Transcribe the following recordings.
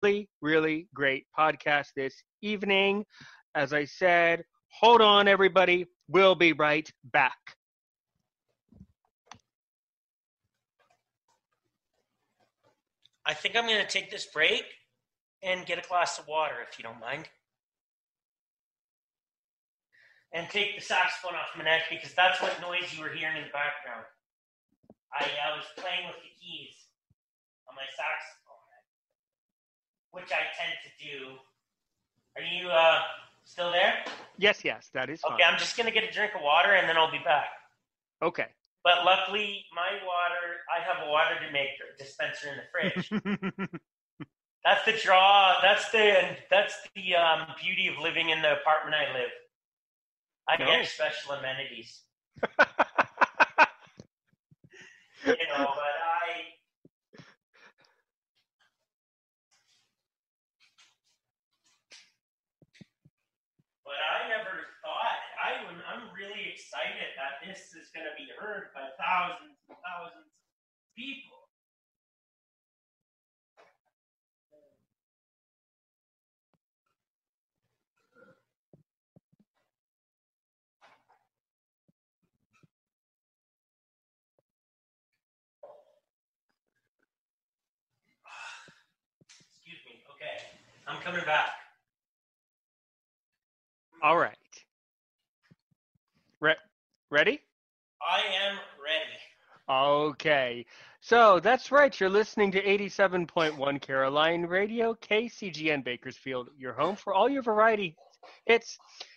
really, really great podcast this evening. As I said, hold on, everybody. We'll be right back. I think I'm going to take this break and get a glass of water, if you don't mind. And take the saxophone off my neck because that's what noise you were hearing in the background. I was playing with the keys on my saxophone, which I tend to do. Are you still there? Yes, that is fine. Okay, I'm just going to get a drink of water and then I'll be back. Okay. But luckily, my water, I have a water dispenser in the fridge. That's the draw. That's the beauty of living in the apartment I live. I get special amenities. But I never thought, I'm really excited that this is going to be heard by thousands and thousands of people. Excuse me. Okay. I'm coming back. All right. Ready? I am ready. Okay. So that's right. You're listening to 87.1 Caroline Radio, KCGN Bakersfield, your home for all your variety. It's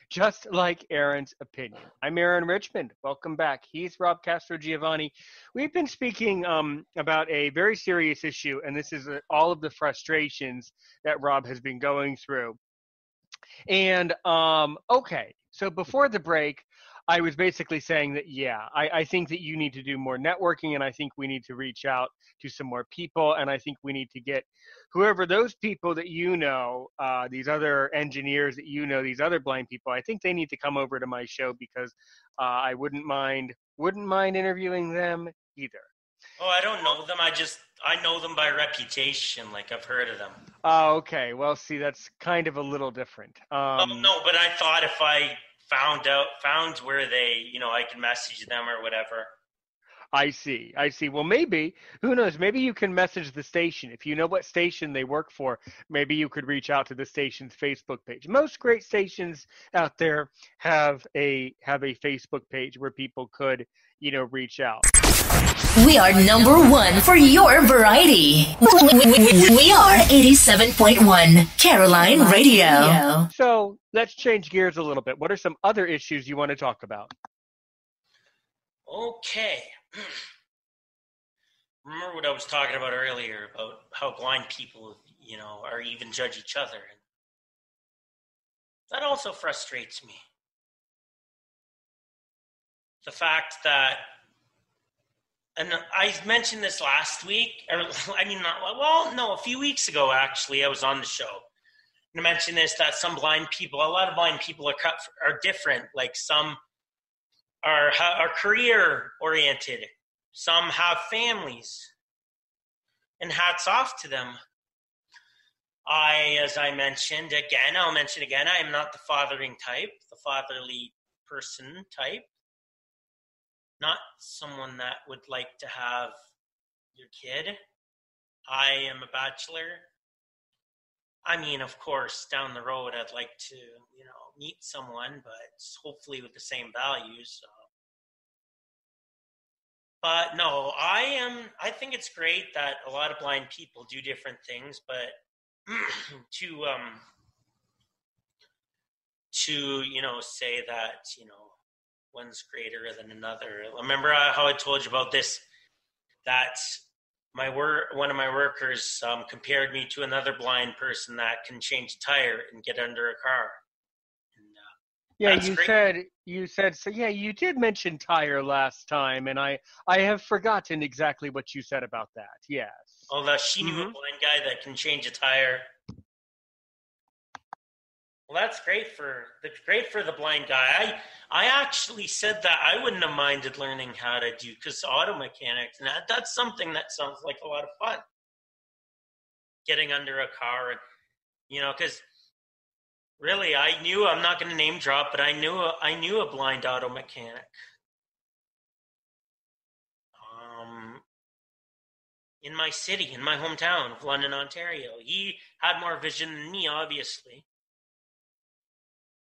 just like Aaron's opinion. I'm Aaron Richmond. Welcome back. He's Rob Castro Giovanni. We've been speaking about a very serious issue, and this is all of the frustrations that Rob has been going through. And okay, so before the break, I was basically saying that, I think that you need to do more networking, and I think we need to reach out to some more people, and I think we need to get whoever those people that you know, these other engineers that you know, these other blind people, I think they need to come over to my show because I wouldn't mind interviewing them either. Oh, I don't know them. I know them by reputation. Like, I've heard of them. Oh, okay. Well, see, that's kind of a little different. No, but I thought if I found where they, I could message them or whatever. I see. Well, maybe, who knows, maybe you can message the station. If you know what station they work for, maybe you could reach out to the station's Facebook page. Most great stations out there have a Facebook page where people could, reach out. We are number one for your variety. We are 87.1 Caroline Radio. So let's change gears a little bit. What are some other issues you want to talk about? Okay. Remember what I was talking about earlier about how blind people, or even judge each other. That also frustrates me. The fact that, and I mentioned this last week, a few weeks ago, actually, I was on the show. And I mentioned this, that a lot of blind people are different. Like some are career oriented. Some have families. And hats off to them. As I mentioned again, I'll mention again, I am not the fathering type, the fatherly person type. Not someone that would like to have your kid. I am a bachelor. I mean, of course, down the road, I'd like to, meet someone, but hopefully with the same values. So. But no, I think it's great that a lot of blind people do different things, but to say that, one's greater than another. Remember how I told you about this, that one of my workers compared me to another blind person that can change a tire and get under a car. And, you said so. Yeah, you did mention tire last time, and I have forgotten exactly what you said about that. Yes. Oh, she knew a blind guy that can change a tire. Well, that's great for the blind guy. I actually said that I wouldn't have minded learning how to do, because auto mechanics, and that's something that sounds like a lot of fun. getting under a car, and because really, I knew, I'm not going to name drop, but I knew a blind auto mechanic. In my city, in my hometown of London, Ontario. He had more vision than me, obviously.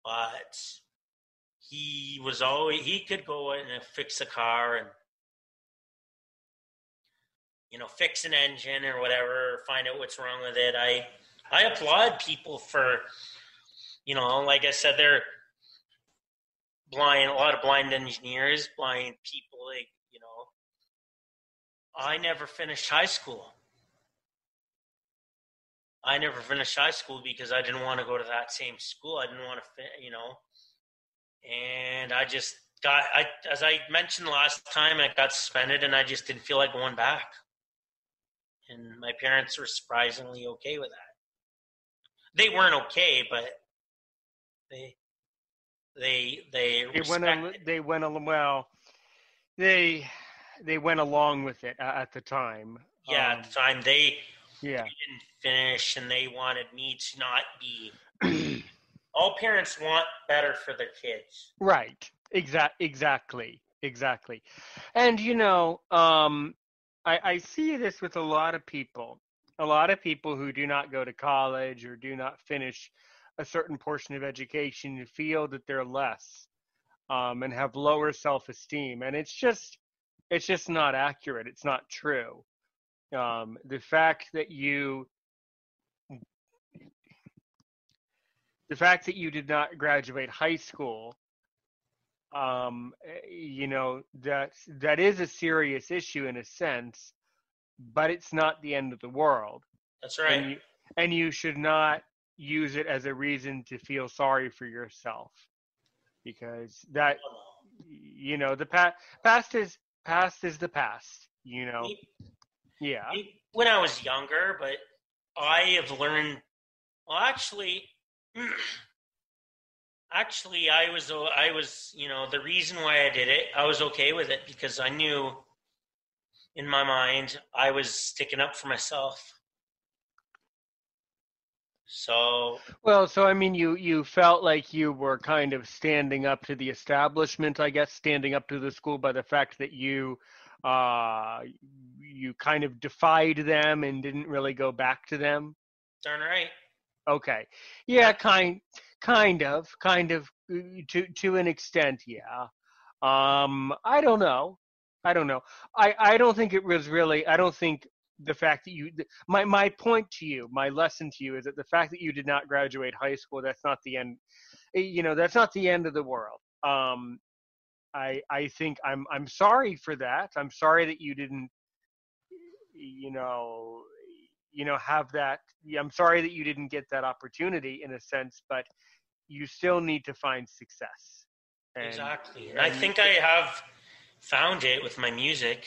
But he could go in and fix a car and, fix an engine or whatever, find out what's wrong with it. I applaud people for, like I said, they're blind, a lot of blind engineers, blind people, I never finished high school. Because I didn't want to go to that same school. I didn't want to, and I just as I mentioned last time, I got suspended and I just didn't feel like going back. And my parents were surprisingly okay with that. They weren't okay, but they went along with it at the time. Yeah, at the time they didn't finish, and they wanted me to not be. All parents want better for their kids, right? Exactly. And I see this with a lot of people who do not go to college or do not finish a certain portion of education, who feel that they're less, and have lower self-esteem, and it's just not accurate. It's not true. The fact that you did not graduate high school, that is a serious issue in a sense, but it's not the end of the world. That's right. And you should not use it as a reason to feel sorry for yourself, because that, the past is the past, Yeah. When I was younger, but I have learned, well, actually, I was, the reason why I did it, I was okay with it because I knew in my mind I was sticking up for myself. So I mean, you felt like you were kind of standing up to the establishment, I guess, standing up to the school by the fact that you kind of defied them and didn't really go back to them. Darn right. Okay. Yeah, kind of to an extent, yeah. I don't know. I don't think it was really, I don't think the fact that my point to you, my lesson to you is that the fact that you did not graduate high school, that's not the end, that's not the end of the world. I think I'm sorry for that. I'm sorry that you didn't, have that. I'm sorry that you didn't get that opportunity in a sense, but you still need to find success. Exactly. And I think I have found it with my music.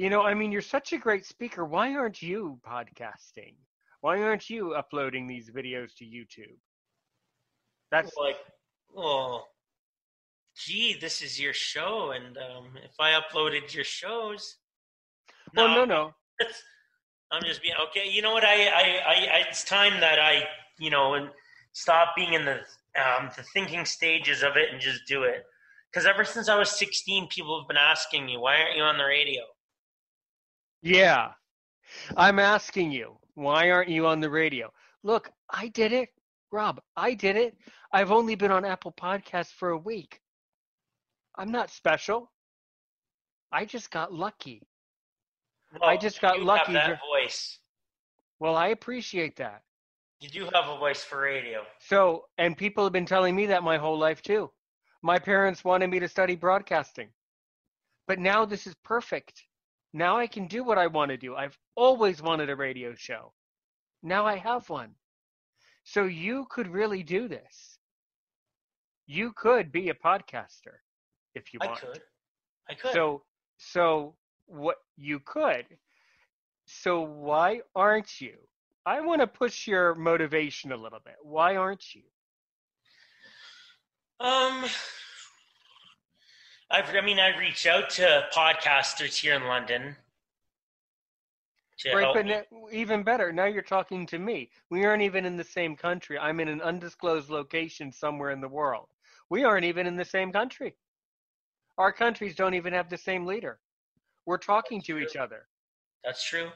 I mean, you're such a great speaker. Why aren't you podcasting? Why aren't you uploading these videos to YouTube? That's like, well, gee, this is your show, and if I uploaded your shows, no. I'm just being okay. You know what? I it's time that I, and stop being in the thinking stages of it and just do it. Because ever since I was 16, people have been asking me, why aren't you on the radio? Yeah, I'm asking you, why aren't you on the radio? Look, I did it. Rob, I did it. I've only been on Apple Podcasts for a week. I'm not special. I just got lucky. Well, I just got lucky. You have that voice. Well, I appreciate that. You do have a voice for radio. So, and people have been telling me that my whole life too. My parents wanted me to study broadcasting. But now this is perfect. Now I can do what I want to do. I've always wanted a radio show. Now I have one. So you could really do this. You could be a podcaster if you want. I could. So what you could. So why aren't you? I want to push your motivation a little bit. Why aren't you? I reached out to podcasters here in London to Right, help but me. even better, now you're talking to me. We aren't even in the same country. I'm in an undisclosed location somewhere in the world. We aren't even in the same country. Our countries don't even have the same leader. We're talking That's to true. each other. That's true.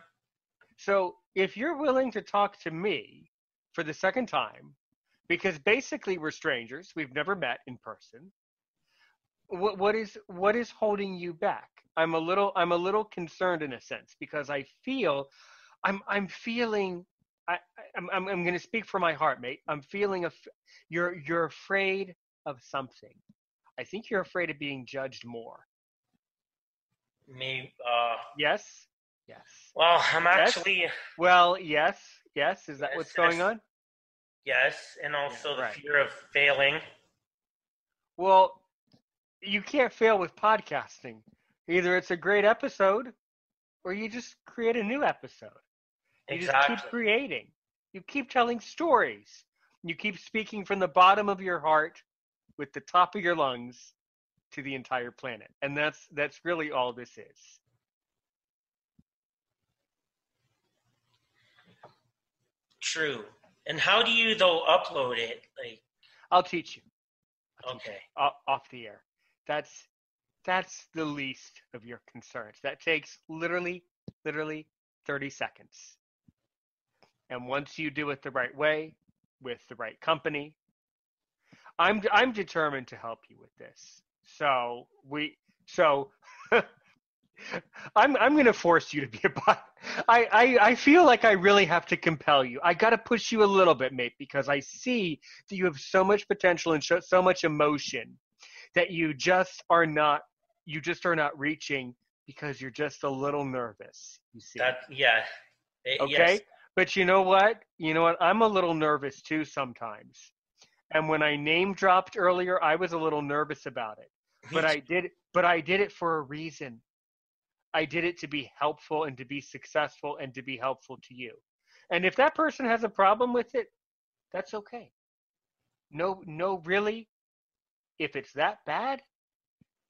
So if you're willing to talk to me for the second time, because basically we're strangers, we've never met in person, what is holding you back? I'm a little concerned in a sense because I feel I'm feeling I'm going to speak from my heart, mate. I'm feeling you're afraid of something. I think you're afraid of being judged more. Maybe. Yes. Yes. Well, I'm Yes. actually. Well, yes. Yes. Is that Yes, what's going on? Yes, and also Yeah, the right. fear of failing. Well, you can't fail with podcasting. Either it's a great episode or you just create a new episode. You just keep Exactly. creating. You keep telling stories. You keep speaking from the bottom of your heart with the top of your lungs to the entire planet. And that's really all this is. True. And how do you though upload it? Like, I'll teach you. okay. Off the air. That's the least of your concerns. That takes literally 30 seconds. And once you do it the right way, with the right company, I'm determined to help you with this. So I'm going to force you to be a bot. I feel like I really have to compel you. I got to push you a little bit, mate, because I see that you have so much potential and so much emotion that you just are not reaching because you're just a little nervous. You see. Okay? Yes. But you know what? I'm a little nervous too sometimes. And when I name dropped earlier, I was a little nervous about it. But I did it for a reason. I did it to be helpful and to be successful and to be helpful to you. And if that person has a problem with it, that's okay. No, really, if it's that bad,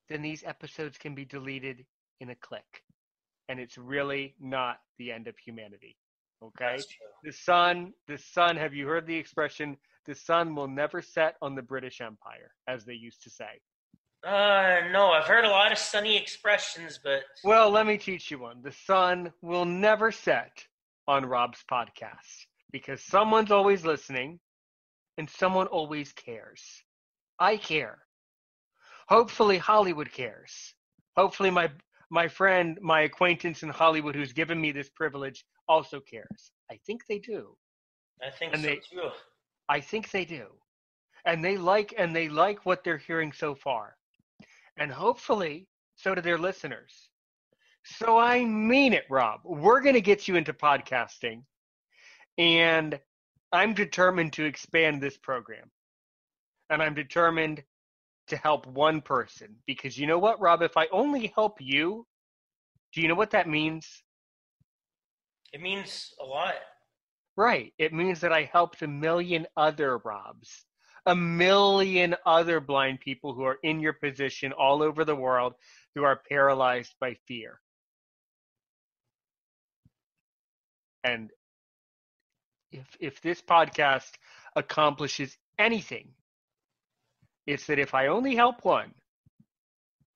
then these episodes can be deleted in a click. And it's really not the end of humanity. Okay? That's true. The sun, have you heard the expression, the sun will never set on the British Empire, as they used to say? No, I've heard a lot of sunny expressions, but Well, let me teach you one. The sun will never set on Rob's podcast because someone's always listening and someone always cares. I care. Hopefully Hollywood cares. Hopefully my friend, my acquaintance in Hollywood who's given me this privilege also cares. I think they do. I think And so too. I think they do. And they like what they're hearing so far. And hopefully so do their listeners. So I mean it, Rob. We're going to get you into podcasting. And I'm determined to expand this program. And I'm determined to help one person. Because you know what, Rob? If I only help you, do you know what that means? It means a lot. Right. It means that I helped a million other Robs, a million other blind people who are in your position all over the world who are paralyzed by fear. And if this podcast accomplishes anything, it's that if I only help one,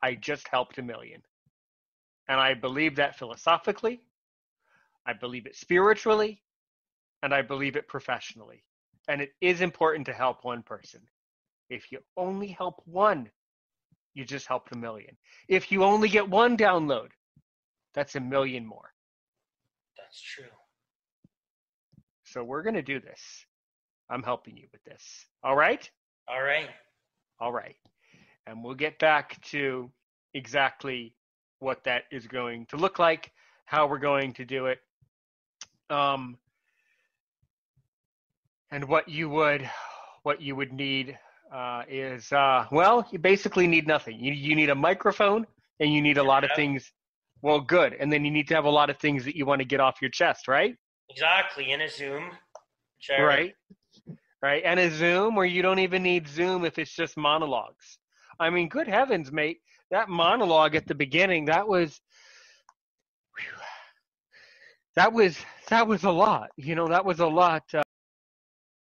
I just helped a million. And I believe that philosophically, I believe it spiritually, and I believe it professionally. And it is important to help one person. If you only help one, you just helped a million. If you only get one download, that's a million more. That's true. So we're going to do this. I'm helping you with this. All right? All right. All right. And we'll get back to exactly what that is going to look like, how we're going to do it. And what you would need is well, you basically need nothing. You need a microphone and you need a lot of things. Well, good. And then you need to have a lot of things that you want to get off your chest, right? Exactly. In a Zoom. Right. Right. And a Zoom, or you don't even need Zoom if it's just monologues. I mean, good heavens, mate. That monologue at the beginning, that was that was a lot. That was a lot.